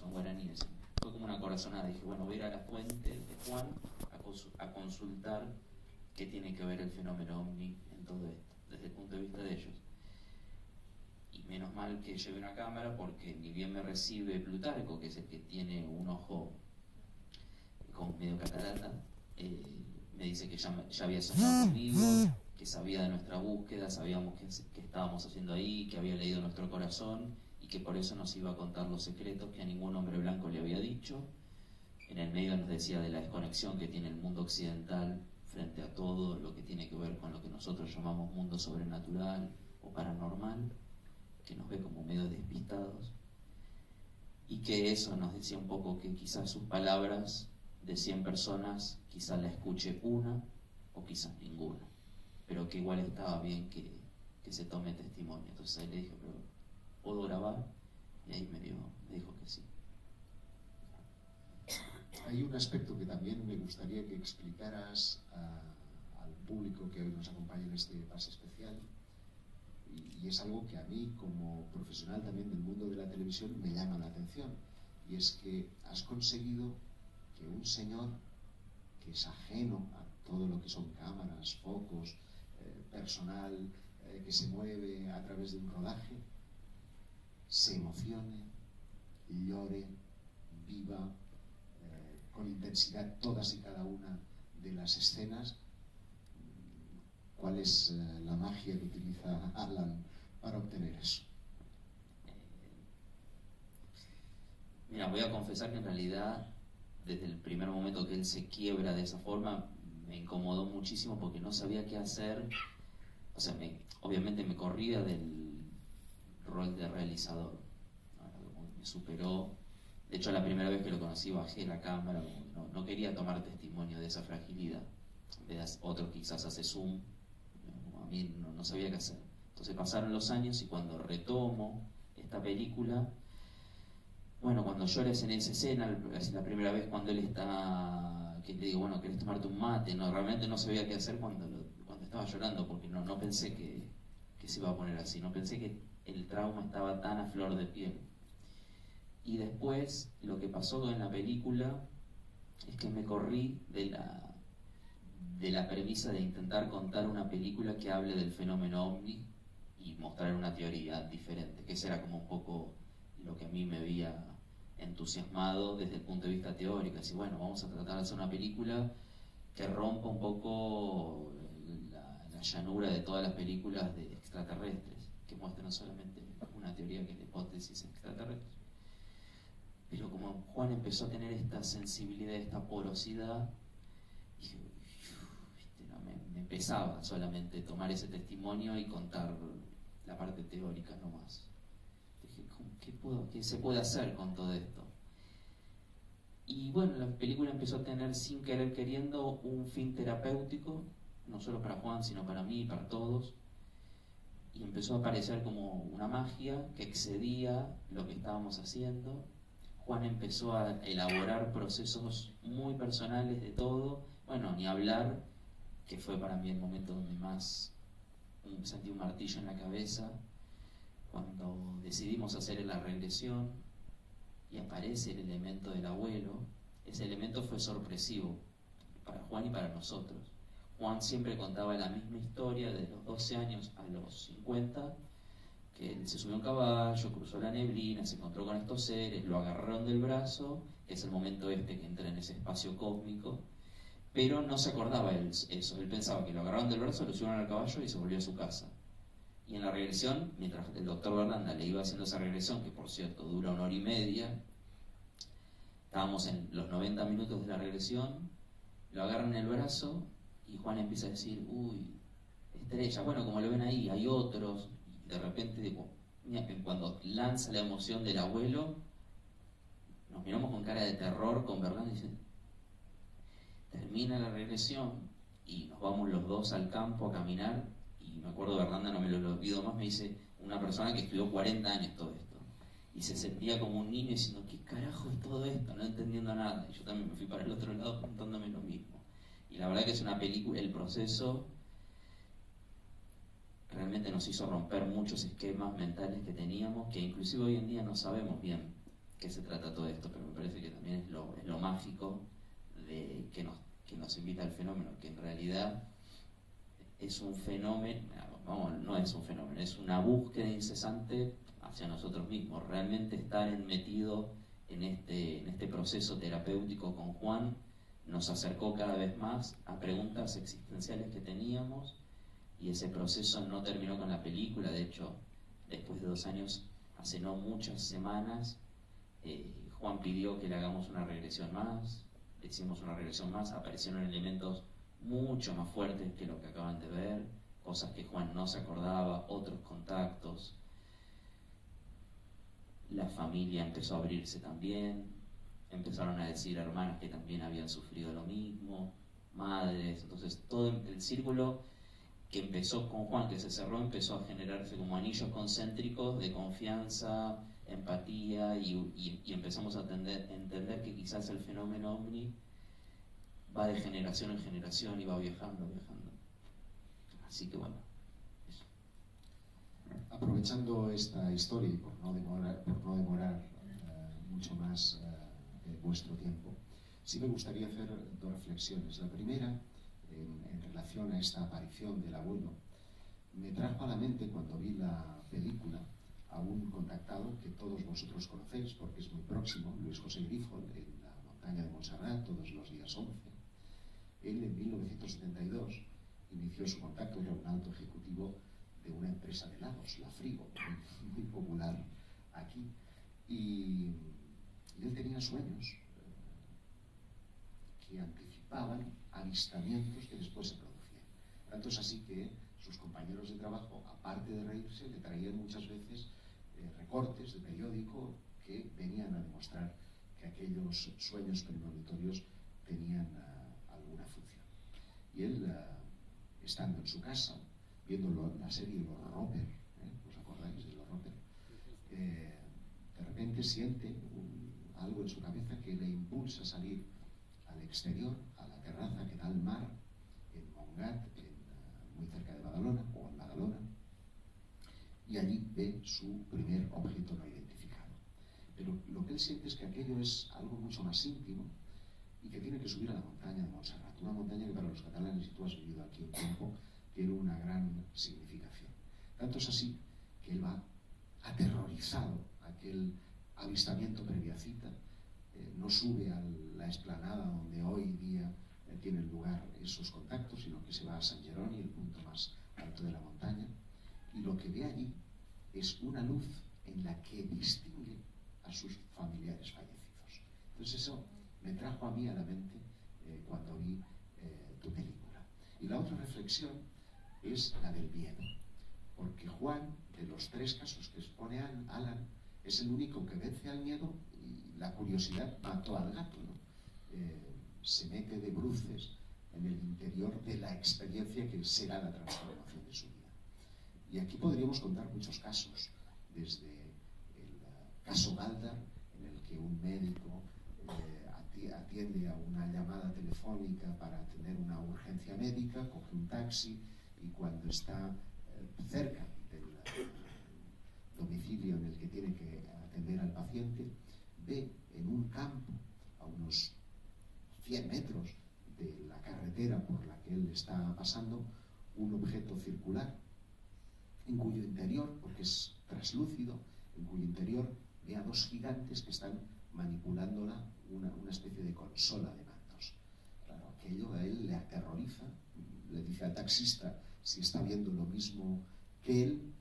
son guaraníes. Fue como una corazonada, dije, bueno, voy a ir a la fuente de Juan a consultar qué tiene que ver el fenómeno ovni en todo esto, desde el punto de vista de ellos. Y menos mal que llevé una cámara, porque ni bien me recibe Plutarco, que es el que tiene un ojo con medio catarata, me dice que ya había soñado conmigo, que sabía de nuestra búsqueda, sabíamos que estábamos haciendo ahí, que había leído nuestro corazón y que por eso nos iba a contar los secretos que a ningún hombre blanco le había dicho. En el medio nos decía de la desconexión que tiene el mundo occidental frente a todo lo que tiene que ver con lo que nosotros llamamos mundo sobrenatural o paranormal, que nos ve como medio despistados, y que eso nos decía un poco que quizás sus palabras de 100 personas, quizás la escuche una o quizás ninguna, pero que igual estaba bien que se tome testimonio. Entonces ahí le dije, pero ¿puedo grabar? Y ahí me dijo que sí. Hay un aspecto que también me gustaría que explicaras al público que hoy nos acompaña en este pase especial, y es algo que a mí, como profesional también del mundo de la televisión, me llama la atención, y es que has conseguido que un señor que es ajeno a todo lo que son cámaras, focos, personal que se mueve a través de un rodaje, se emocione, llore, viva con intensidad todas y cada una de las escenas. ¿Cuál es la magia que utiliza Alan para obtener eso? Mira, voy a confesar que en realidad desde el primer momento que él se quiebra de esa forma me incomodó muchísimo, porque no sabía qué hacer. O sea, obviamente me corría del rol de realizador, ¿no? Me superó. De hecho, la primera vez que lo conocí bajé la cámara, no quería tomar testimonio de esa fragilidad. Otro quizás hace zoom, a mí no sabía qué hacer. Entonces pasaron los años y cuando retomo esta película, bueno, cuando lloras en esa escena, es la primera vez cuando él está, que le digo, bueno, ¿querés tomarte un mate? No, realmente no sabía qué hacer cuando estaba llorando, porque no pensé que se iba a poner así, no pensé que el trauma estaba tan a flor de piel. Y después, lo que pasó en la película es que me corrí de la premisa de intentar contar una película que hable del fenómeno ovni y mostrar una teoría diferente, que ese era como un poco lo que a mí me había entusiasmado desde el punto de vista teórico. Así, bueno, vamos a tratar de hacer una película que rompa un poco la llanura de todas las películas de extraterrestres, que muestran solamente una teoría que es la hipótesis extraterrestre. Pero como Juan empezó a tener esta sensibilidad, esta porosidad, dije, me pesaba solamente tomar ese testimonio y contar la parte teórica nomás. Dije, ¿qué se puede hacer con todo esto? Y bueno, la película empezó a tener, sin querer queriendo, un fin terapéutico, no solo para Juan, sino para mí y para todos. Y empezó a aparecer como una magia que excedía lo que estábamos haciendo. Juan empezó a elaborar procesos muy personales de todo. Bueno, ni hablar, que fue para mí el momento donde más sentí un martillo en la cabeza, cuando decidimos hacer la regresión y aparece el elemento del abuelo. Ese elemento fue sorpresivo para Juan y para nosotros. Juan siempre contaba la misma historia de los 12 años a los 50, que él se subió a un caballo, cruzó la neblina, se encontró con estos seres, lo agarraron del brazo, que es el momento que entra en ese espacio cósmico, pero no se acordaba eso. Él pensaba que lo agarraron del brazo, lo subieron al caballo y se volvió a su casa. Y en la regresión, mientras el doctor Berlanda le iba haciendo esa regresión, que por cierto dura 1 hora y media, estábamos en los 90 minutos de la regresión, lo agarran en el brazo y Juan empieza a decir, uy, estrella, bueno, como lo ven ahí, hay otros. Y de repente, cuando lanza la emoción del abuelo, nos miramos con cara de terror con Berlanda y dicen, termina la regresión y nos vamos los dos al campo a caminar. Y me acuerdo, Berlanda, no me lo olvido más, me dice, una persona que estudió 40 años todo esto y se sentía como un niño diciendo, ¿qué carajo es todo esto? No entendiendo nada. Y yo también me fui para el otro lado preguntándome lo mismo. Y la verdad que es una película, el proceso realmente nos hizo romper muchos esquemas mentales que teníamos, que inclusive hoy en día no sabemos bien qué se trata todo esto, pero me parece que también es lo mágico de que nos invita al fenómeno, que en realidad es un fenómeno, vamos, no es un fenómeno, es una búsqueda incesante hacia nosotros mismos. Realmente estar metido en este proceso terapéutico con Juan nos acercó cada vez más a preguntas existenciales que teníamos, y ese proceso no terminó con la película. De hecho, después de 2 años, hace no muchas semanas, Juan pidió que le hagamos una regresión más, le hicimos una regresión más, aparecieron elementos mucho más fuertes que lo que acaban de ver, cosas que Juan no se acordaba, otros contactos. La familia empezó a abrirse también, empezaron a decir hermanas que también habían sufrido lo mismo, madres. Entonces todo el círculo que empezó con Juan, que se cerró, empezó a generarse como anillos concéntricos de confianza, empatía, y empezamos a entender que quizás el fenómeno ovni va de generación en generación y va viajando. Así que bueno, eso. Aprovechando esta historia y por no demorar mucho más vuestro tiempo, sí me gustaría hacer 2 reflexiones. La primera, en relación a esta aparición del abuelo, me trajo a la mente cuando vi la película a un contactado que todos vosotros conocéis porque es muy próximo, Luis José Grifo, en la montaña de Montserrat, todos los días 11. Él en 1972 inició su contacto, era un alto ejecutivo de una empresa de helados, la Frigo, muy popular aquí, y él tenía sueños que anticipaban avistamientos que después se producían. Tanto es así que sus compañeros de trabajo, aparte de reírse, le traían muchas veces recortes de periódico que venían a demostrar que aquellos sueños premonitorios tenían alguna función. Y él, estando en su casa, viendo la serie Los Roper, ¿os acordáis de Los Roper? De repente siente algo en su cabeza que le impulsa a salir al exterior, a la terraza que da al mar, en Montgat, muy cerca de Badalona, o en Badalona, y allí ve su primer objeto no identificado. Pero lo que él siente es que aquello es algo mucho más íntimo y que tiene que subir a la montaña de Montserrat, una montaña que para los catalanes, y tú has vivido aquí un tiempo, tiene una gran significación. Tanto es así que él va aterrorizado a aquel avistamiento previa cita, no sube a la explanada donde hoy día tienen lugar esos contactos, sino que se va a San Jeroni, el punto más alto de la montaña, y lo que ve allí es una luz en la que distingue a sus familiares fallecidos. Entonces eso me trajo a mí a la mente cuando vi tu película. Y la otra reflexión es la del miedo, porque Juan, de los 3 casos que expone Alan, es el único que vence al miedo, y la curiosidad mató al gato, ¿no? Se mete de bruces en el interior de la experiencia que será la transformación de su vida. Y aquí podríamos contar muchos casos, desde el caso Galdar, en el que un médico atiende a una llamada telefónica para atender una urgencia médica, coge un taxi, y cuando está cerca del domicilio en el que tiene que atender al paciente, ve en un campo, a unos 100 metros de la carretera por la que él está pasando, un objeto circular, en cuyo interior, porque es traslúcido, en cuyo interior ve a 2 gigantes que están manipulándola, una especie de consola de mandos. Claro, aquello a él le aterroriza, le dice al taxista si está viendo lo mismo que él,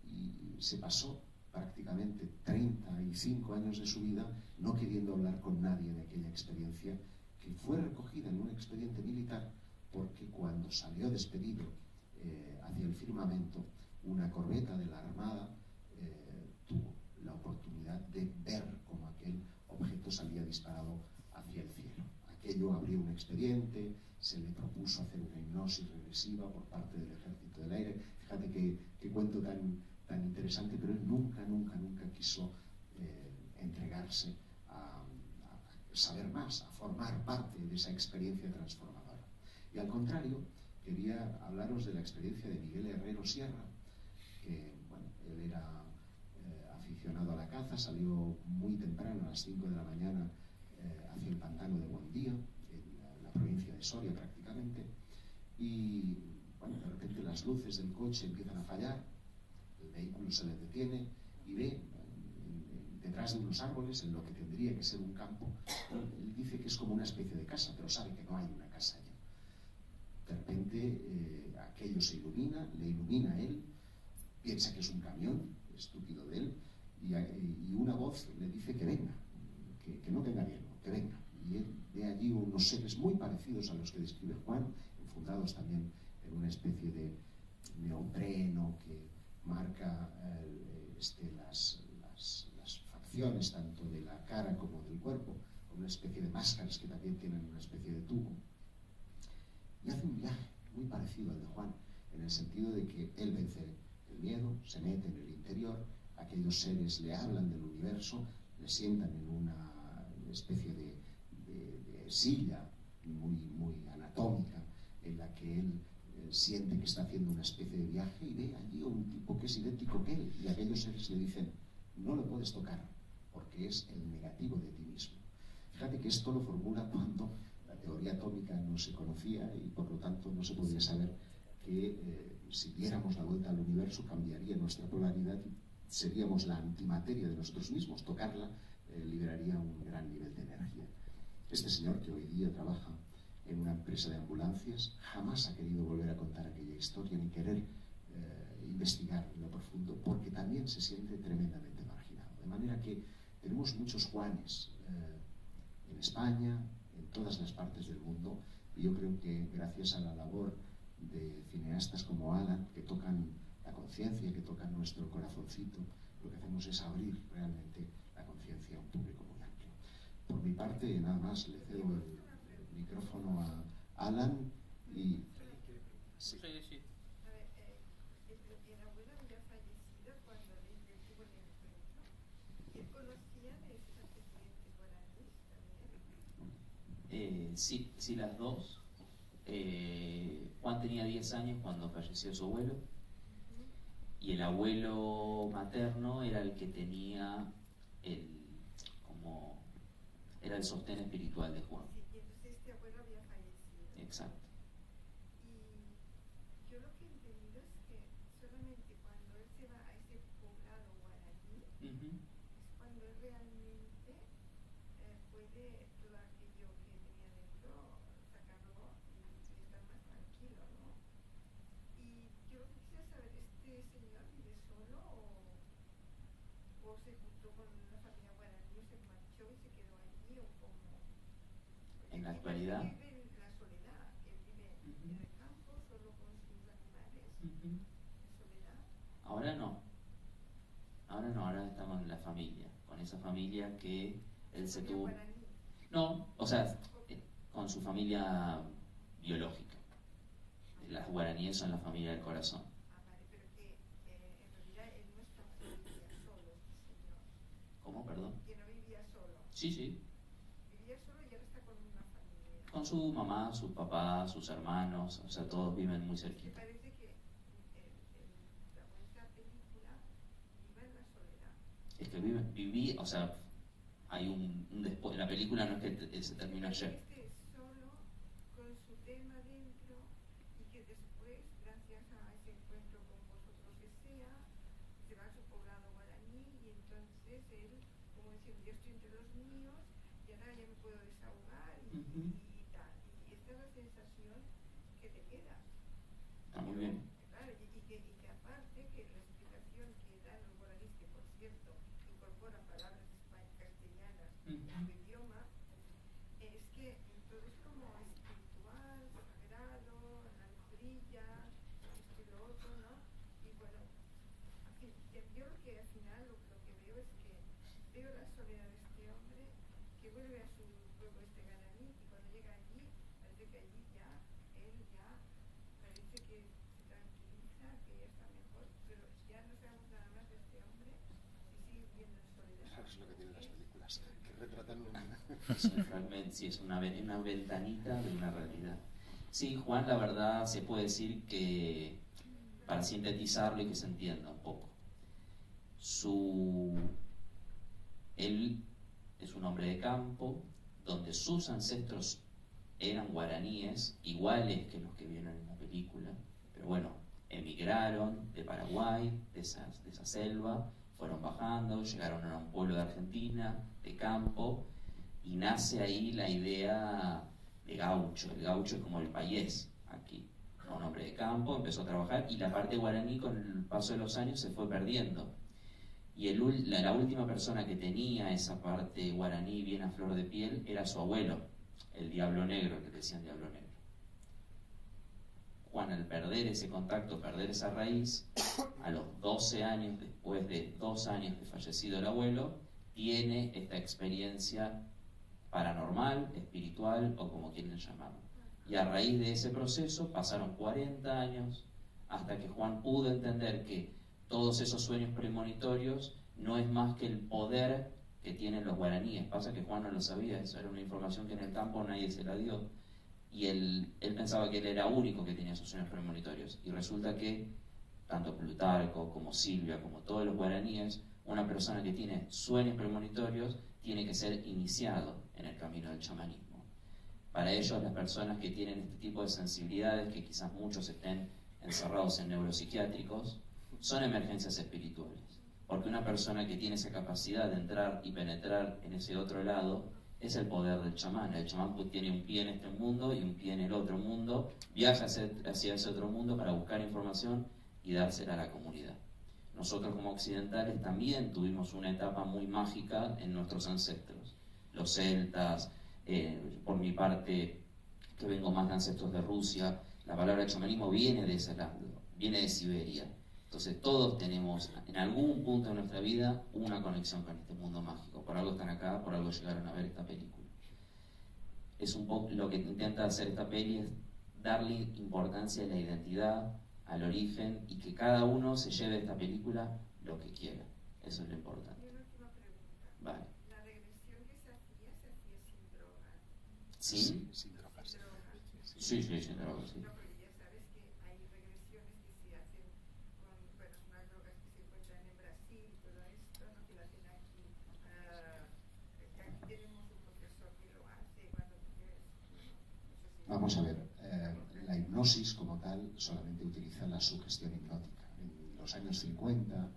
y se pasó prácticamente 35 años de su vida no queriendo hablar con nadie de aquella experiencia, que fue recogida en un expediente militar, porque cuando salió despedido hacia el firmamento, una corbeta de la Armada tuvo la oportunidad de ver cómo aquel objeto salía disparado hacia el cielo. Aquello abrió un expediente, se le propuso hacer una hipnosis regresiva por parte del Ejército del Aire. Fíjate qué cuento tan interesante, pero él nunca quiso entregarse a saber más, a formar parte de esa experiencia transformadora. Y al contrario, quería hablaros de la experiencia de Miguel Herrero Sierra, que, bueno, él era aficionado a la caza, salió muy temprano, a las 5 de la mañana hacia el pantano de Buendía, en la provincia de Soria prácticamente, y bueno, de repente las luces del coche empiezan a fallar, el vehículo se le detiene y ve detrás de unos árboles, en lo que tendría que ser un campo. Él dice que es como una especie de casa, pero sabe que no hay una casa allí. De repente aquello se ilumina, le ilumina a él, piensa que es un camión, estúpido de él, y una voz le dice que venga, que no tenga miedo, que venga. Y él ve allí unos seres muy parecidos a los que describe Juan, enfundados también en una especie de neopreno que marca las facciones tanto de la cara como del cuerpo, con una especie de máscaras que también tienen una especie de tubo. Y hace un viaje muy parecido al de Juan, en el sentido de que él vence el miedo, se mete en el interior, aquellos seres le hablan del universo, le sientan en una especie de silla muy anatómica, en la que él siente que está haciendo una especie de viaje y ve allí a un tipo que es idéntico que él, y aquellos seres le dicen: no lo puedes tocar porque es el negativo de ti mismo. Fíjate que esto lo formula cuando la teoría atómica no se conocía y por lo tanto no se podía saber que si diéramos la vuelta al universo cambiaría nuestra polaridad y seríamos la antimateria de nosotros mismos. Tocarla liberaría un gran nivel de energía. Este señor, que hoy día trabaja en una empresa de ambulancias, jamás ha querido volver a contar aquella historia ni querer investigar en lo profundo, porque también se siente tremendamente marginado. De manera que tenemos muchos Juanes en España, en todas las partes del mundo, y yo creo que gracias a la labor de cineastas como Alan, que tocan la conciencia, que tocan nuestro corazoncito, lo que hacemos es abrir realmente la conciencia a un público muy amplio. Por mi parte, nada más, le cedo el micrófono a Alan y... Sí. Sí. A ver, el abuelo había fallecido cuando él estuvo en el encuentro, y él conocía de esos antecedentes guaraníes también. Sí, las dos. Juan tenía 10 años cuando falleció su abuelo, y el abuelo materno era el que tenía era el sostén espiritual de Juan. Sí, y entonces este abuelo había fallecido. Exacto. Y yo lo que he entendido es que solamente cuando él se va a ese poblado guaraní, es cuando él realmente puede todo aquello que tenía dentro sacarlo y estar más tranquilo, ¿no? Y yo lo que quisiera saber, ¿este señor vive solo o se juntó con una familia guaraní, o se marchó y se quedó allí, o cómo? En la actualidad. Él vive en la soledad, él vive en el campo, solo con sus animales, en soledad. Ahora no, ahora está con la familia, con esa familia que él se tuvo. Guaraní. No, o sea, con su familia biológica. Las guaraníes son la familia del corazón. Vale, pero que en realidad él no vivía solo, este señor. ¿Cómo, perdón? Que no vivía solo. Sí. Vivía solo y ahora está con una familia. Con su mamá, su papá, sus hermanos, o sea, todos viven muy Me cerquita. parece que la vuelta película vive en la soledad. Es que viví, o sea, hay un después. La película no es que se termina ayer. Este solo con su tema dentro y que después, gracias a ese encuentro con vosotros que sea, se va a su poblado guaraní y entonces él, como diciendo, yo estoy entre los míos y ahora ya me puedo desahogar y tal. Y esta es la sensación que te queda. Está muy bien. Claro, y que aparte que la explicación que dan los guaraníes, que por cierto incorporan palabras castellanas a su idioma, es que todo es como espiritual, sagrado, la luz brilla, esto y lo otro, ¿no? Y bueno, en fin, yo lo que al final lo que veo es que veo la soledad de este hombre que vuelve a su pueblo guaraní, y cuando llega allí, parece que allí él parece que se tranquiliza, que ya está mejor, pero ya no sabemos nada más de este hombre y sigue viviendo en soledad. Claro, es lo que tienen las películas, que retratan Es un fragmento, sí, es una ventanita de una realidad. Sí, Juan, la verdad, se puede decir que, para sintetizarlo y que se entienda un poco, él es un hombre de campo, donde sus ancestros eran guaraníes, iguales que los que vieron en la película, pero bueno, emigraron de Paraguay, de esa selva, fueron bajando, llegaron a un pueblo de Argentina, de campo, y nace ahí la idea de gaucho. El gaucho es como el payés aquí, un hombre de campo, empezó a trabajar, y la parte guaraní con el paso de los años se fue perdiendo. Y la última persona que tenía esa parte guaraní bien a flor de piel era su abuelo, el Diablo Negro, que decían Diablo Negro. Juan, al perder ese contacto, perder esa raíz, a los 12 años, después de 2 años de fallecido el abuelo, tiene esta experiencia paranormal, espiritual o como quieran llamarlo. Y a raíz de ese proceso pasaron 40 años hasta que Juan pudo entender que todos esos sueños premonitorios no es más que el poder que tienen los guaraníes. Pasa que Juan no lo sabía, eso era una información que en el campo nadie se la dio. Y él pensaba que él era único que tenía esos sueños premonitorios. Y resulta que tanto Plutarco como Silvia, como todos los guaraníes, una persona que tiene sueños premonitorios tiene que ser iniciado en el camino del chamanismo. Para ellos, las personas que tienen este tipo de sensibilidades, que quizás muchos estén encerrados en neuropsiquiátricos, son emergencias espirituales. Porque una persona que tiene esa capacidad de entrar y penetrar en ese otro lado es el poder del chamán. El chamán pues tiene un pie en este mundo y un pie en el otro mundo, viaja hacia ese otro mundo para buscar información y dársela a la comunidad. Nosotros como occidentales también tuvimos una etapa muy mágica en nuestros ancestros. Los celtas, por mi parte, que vengo más de ancestros de Rusia, la palabra chamanismo viene de ese lado, viene de Siberia. Entonces todos tenemos en algún punto de nuestra vida una conexión con este mundo mágico. Por algo están acá, por algo llegaron a ver esta película. Es un poco lo que intenta hacer esta peli, es darle importancia a la identidad, al origen, y que cada uno se lleve de esta película lo que quiera. Eso es lo importante. Y una última pregunta. Vale. ¿La regresión que se hacía sin drogas? ¿Sí? Sin drogas. Sin drogas. Sí, sin drogas, sí. No, porque ya sabes que hay regresiones que se hacen con unas drogas que se encuentran en Brasil y todo esto, ¿no? Que lo hacen aquí. Aquí tenemos un profesor que lo hace cuando quieres. Vamos a ver, la hipnosis como tal solamente utiliza la sugestión hipnótica. En los años 50,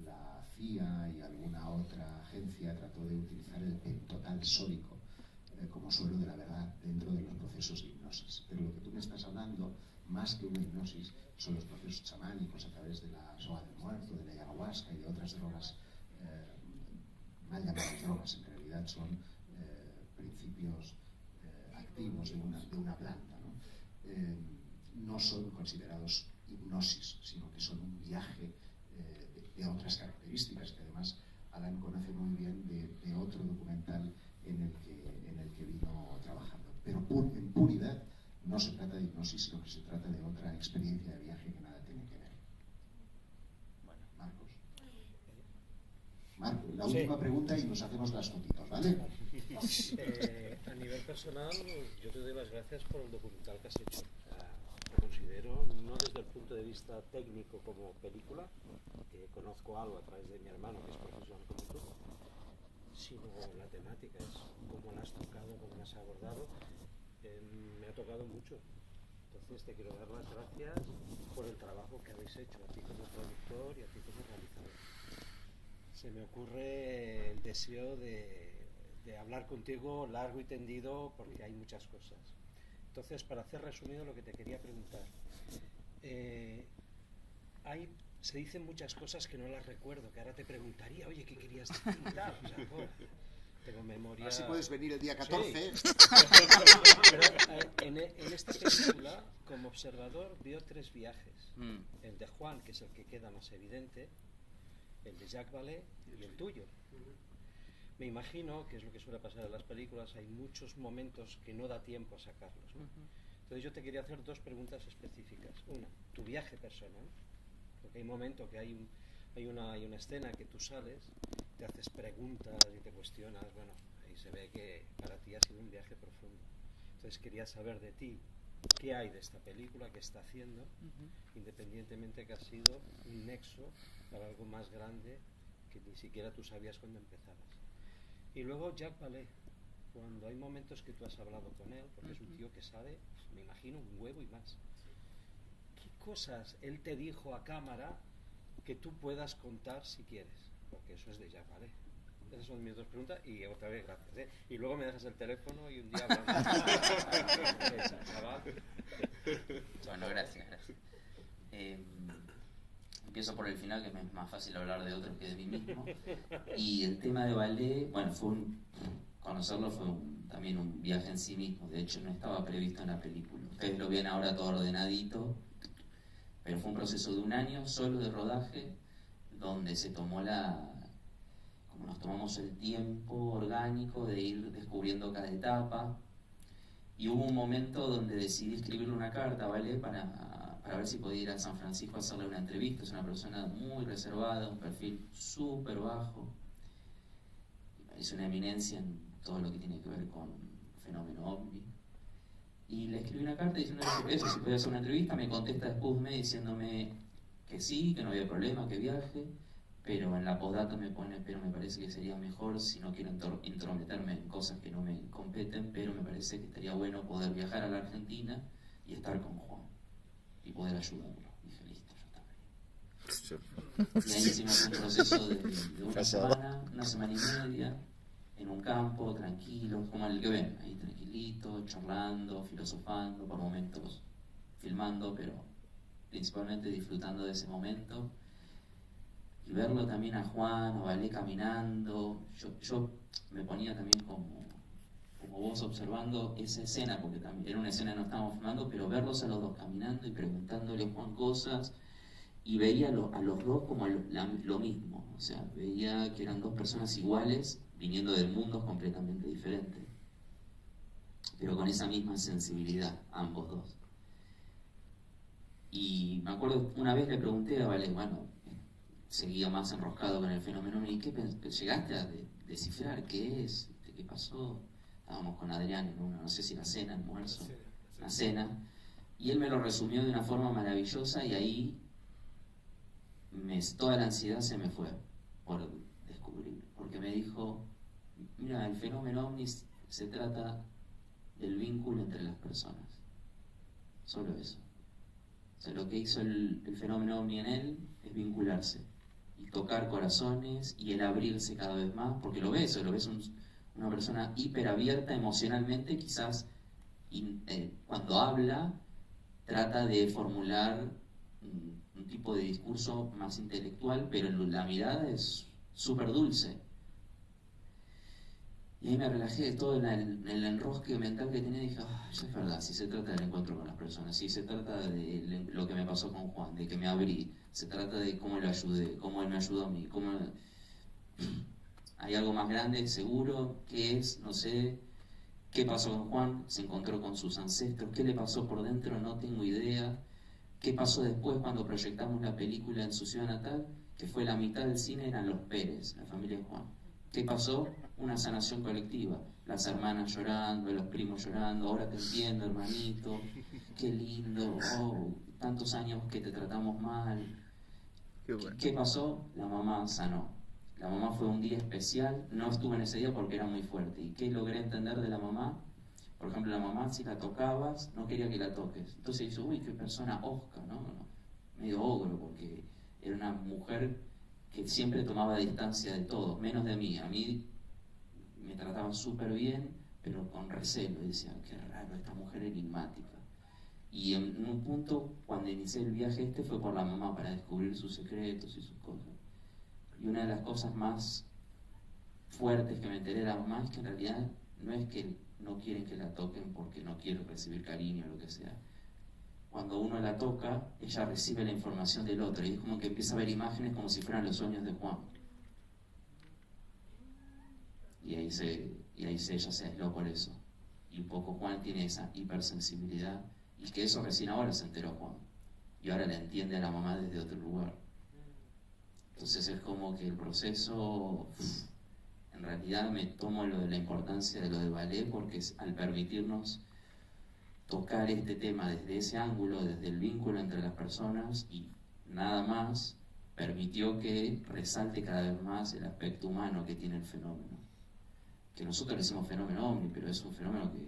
la CIA y alguna otra agencia trató de utilizar el pentotal sólico como suelo de la verdad dentro de los procesos de hipnosis. Pero lo que tú me estás hablando, más que una hipnosis, son los procesos chamánicos a través de la soga del muerto, de la ayahuasca y de otras drogas, mal llamadas drogas, en realidad son principios activos de una planta, ¿no? No son considerados hipnosis, sino que son un viaje de otras características, que además Alan conoce muy bien de otro documental en el que vino trabajando. Pero en puridad no se trata de hipnosis, sino que se trata de otra experiencia de viaje que nada tiene que ver. Bueno, Marcos, la última pregunta y nos hacemos las fotitos, ¿vale? A nivel personal, yo te doy las gracias por el documental que has hecho. Lo considero, no desde el punto de vista técnico como película, que conozco algo a través de mi hermano, que es profesional como tú, sino la temática, es cómo la has tocado, cómo la has abordado. Me ha tocado mucho. Entonces te quiero dar las gracias por el trabajo que habéis hecho, a ti como productor y a ti como realizador. Se me ocurre el deseo de hablar contigo largo y tendido porque hay muchas cosas. Entonces, para hacer resumido lo que te quería preguntar, se dicen muchas cosas que no las recuerdo, que ahora te preguntaría, oye, ¿qué querías decir? O sea, tengo memoria... Así puedes venir el día 14. Sí. Pero en esta película, como observador, veo 3 viajes. El de Juan, que es el que queda más evidente, el de Jacques Vallée y el tuyo. Me imagino, que es lo que suele pasar en las películas, hay muchos momentos que no da tiempo a sacarlos, ¿no? Entonces yo te quería hacer 2 preguntas específicas. Una, tu viaje personal, porque hay un momento que hay una escena que tú sales, te haces preguntas y te cuestionas, bueno, ahí se ve que para ti ha sido un viaje profundo. Entonces quería saber de ti qué hay de esta película, qué está haciendo, independientemente que ha sido un nexo para algo más grande que ni siquiera tú sabías cuando empezabas. Y luego Jack Ballet, cuando hay momentos que tú has hablado con él, porque es un tío que sabe, me imagino, un huevo y más. ¿Qué cosas él te dijo a cámara que tú puedas contar si quieres? Porque eso es de Jack Ballet. Esas son mis dos preguntas y otra vez gracias, ¿eh? Y luego me dejas el teléfono y un día hablamos. Bueno, gracias. Empiezo por el final, que me es más fácil hablar de otros que de mí mismo. Y el tema de ballet, bueno, conocerlo fue también un viaje en sí mismo. De hecho, no estaba previsto en la película. Ustedes lo ven ahora todo ordenadito, pero fue un proceso de 1 año solo de rodaje, donde se tomó como nos tomamos el tiempo orgánico de ir descubriendo cada etapa. Y hubo un momento donde decidí escribirle una carta, ¿vale? Para ver si podía ir a San Francisco a hacerle una entrevista. Es una persona muy reservada, un perfil súper bajo. Es una eminencia en todo lo que tiene que ver con fenómeno ovni. Y le escribí una carta diciendo eso, si podía hacer una entrevista. Me contesta después diciéndome que sí, que no había problema, que viaje. Pero en la postdata me pone, pero me parece que sería mejor, si no quiero intrometerme en cosas que no me competen, pero me parece que estaría bueno poder viajar a la Argentina y estar con Juan y poder ayudarlo. Dije, listo, yo también. Y ahí hicimos un proceso de una semana y media, en un campo, tranquilo, como el que ven, ahí tranquilito, charlando, filosofando, por momentos filmando, pero principalmente disfrutando de ese momento. Y verlo también a Juan, a Ballet caminando, yo me ponía también como vos observando esa escena, porque también era una escena que no estábamos filmando, pero verlos a los dos caminando y preguntándole a Juan cosas, y veía a los dos como lo mismo, o sea, veía que eran dos personas iguales, viniendo de mundos completamente diferentes, pero con esa misma sensibilidad, ambos dos. Y me acuerdo, una vez le pregunté a Ballet, bueno, seguía más enroscado con el fenómeno, ¿y qué llegaste a descifrar? ¿Qué es? ¿Qué pasó? Estábamos con Adrián en una, no sé si la cena, almuerzo, la cena, y él me lo resumió de una forma maravillosa, y ahí toda la ansiedad se me fue por descubrir, porque me dijo, mira, el fenómeno ovni se trata del vínculo entre las personas, solo eso. O sea, lo que hizo el fenómeno ovni en él es vincularse y tocar corazones y el abrirse cada vez más, porque lo ves una persona hiperabierta emocionalmente, quizás cuando habla trata de formular un tipo de discurso más intelectual, pero la mirada es súper dulce. Y ahí me relajé de todo en el enrosque mental que tenía y dije, ya es verdad, si se trata del encuentro con las personas, si se trata de lo que me pasó con Juan, de que me abrí, se trata de cómo lo ayudé, cómo él me ayudó a mí, hay algo más grande, seguro, ¿qué es? No sé. ¿Qué pasó con Juan? Se encontró con sus ancestros. ¿Qué le pasó por dentro? No tengo idea. ¿Qué pasó después cuando proyectamos la película en su ciudad natal? Que fue la mitad del cine eran los Pérez, la familia de Juan. ¿Qué pasó? Una sanación colectiva. Las hermanas llorando, los primos llorando. Ahora te entiendo, hermanito. Qué lindo. Oh, tantos años que te tratamos mal. Qué bueno. ¿Qué pasó? La mamá sanó. La mamá fue un día especial, no estuve en ese día porque era muy fuerte. ¿Y qué logré entender de la mamá? Por ejemplo, la mamá, si la tocabas, no quería que la toques. Entonces dice, uy, qué persona osca, ¿no? Medio ogro, porque era una mujer que siempre tomaba distancia de todo, menos de mí. A mí me trataban súper bien, pero con recelo. Y decía, qué raro, esta mujer enigmática. Y en un punto, cuando inicié el viaje fue por la mamá, para descubrir sus secretos y sus cosas. Y una de las cosas más fuertes que me enteré de la mamá es que en realidad no es que no quieren que la toquen porque no quieren recibir cariño o lo que sea. Cuando uno la toca, ella recibe la información del otro y es como que empieza a ver imágenes como si fueran los sueños de Juan. Y ahí ella se aisló por eso. Y un poco Juan tiene esa hipersensibilidad y que eso recién ahora se enteró Juan. Y ahora la entiende a la mamá desde otro lugar. Entonces es como que el proceso, en realidad me tomo la importancia de lo de ballet porque al permitirnos tocar este tema desde ese ángulo, desde el vínculo entre las personas y nada más, permitió que resalte cada vez más el aspecto humano que tiene el fenómeno. que nosotros le decimos fenómeno ovni, pero es un fenómeno que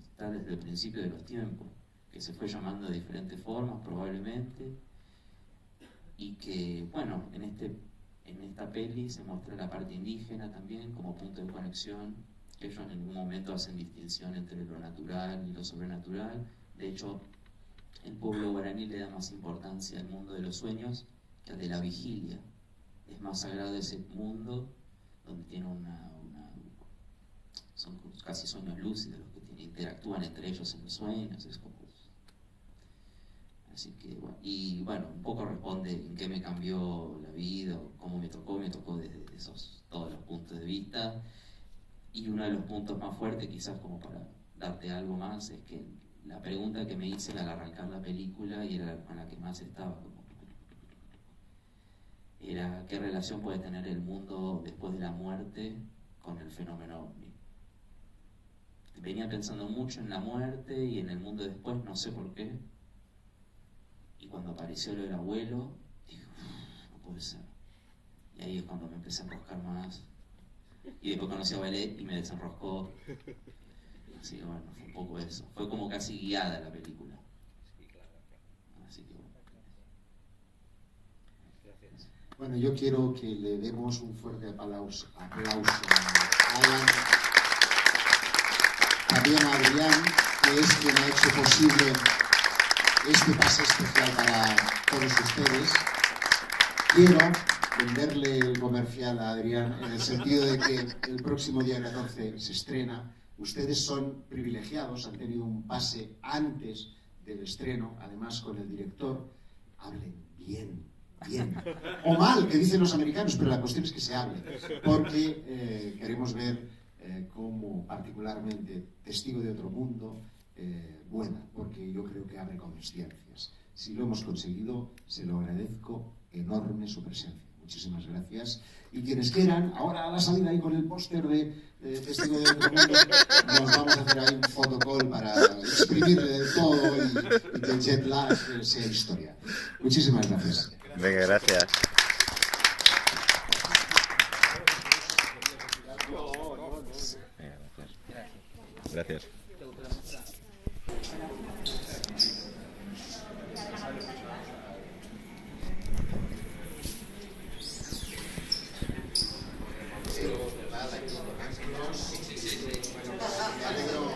está desde el principio de los tiempos, que se fue llamando de diferentes formas probablemente, y que, bueno, en esta peli se muestra la parte indígena también como punto de conexión. Ellos en ningún momento hacen distinción entre lo natural y lo sobrenatural. De hecho, el pueblo guaraní le da más importancia al mundo de los sueños que al de la vigilia. Es más sagrado ese mundo donde tiene son casi sueños lúcidos los que interactúan entre ellos en los sueños. Es como, así que, bueno, y bueno, un poco responde en qué me cambió la vida, o cómo me tocó desde todos los puntos de vista. Y uno de los puntos más fuertes, quizás como para darte algo más, es que la pregunta que me hice al arrancar la película, y era con la que más estaba, era qué relación puede tener el mundo después de la muerte con el fenómeno ovni. Venía pensando mucho en la muerte y en el mundo después, no sé por qué. Y cuando apareció lo del abuelo, dije, no puede ser. Y ahí es cuando me empecé a enroscar más. Y después conocí a Ballet y me desenroscó. Así que bueno, fue un poco eso. Fue como casi guiada la película. Sí, claro. Así que bueno. Gracias. Bueno, yo quiero que le demos un fuerte aplauso a Alan, también a Adrián, que es quien ha hecho posible este pase especial para todos ustedes. Quiero venderle el comercial a Adrián en el sentido de que el próximo día 14 se estrena. Ustedes son privilegiados, han tenido un pase antes del estreno, además con el director. Hablen bien, o mal, que dicen los americanos, pero la cuestión es que se hable, porque queremos ver cómo particularmente Testigo de otro mundo buena, porque yo creo que abre conciencias. Si lo hemos conseguido, se lo agradezco enorme su presencia. Muchísimas gracias. Y quienes quieran, ahora a la salida ahí con el póster de Testigo de otro mundo, nos vamos a hacer ahí un fotocall para exprimirle del todo y que el jet lag sea historia. Muchísimas gracias. Venga, gracias. Gracias. Me alegro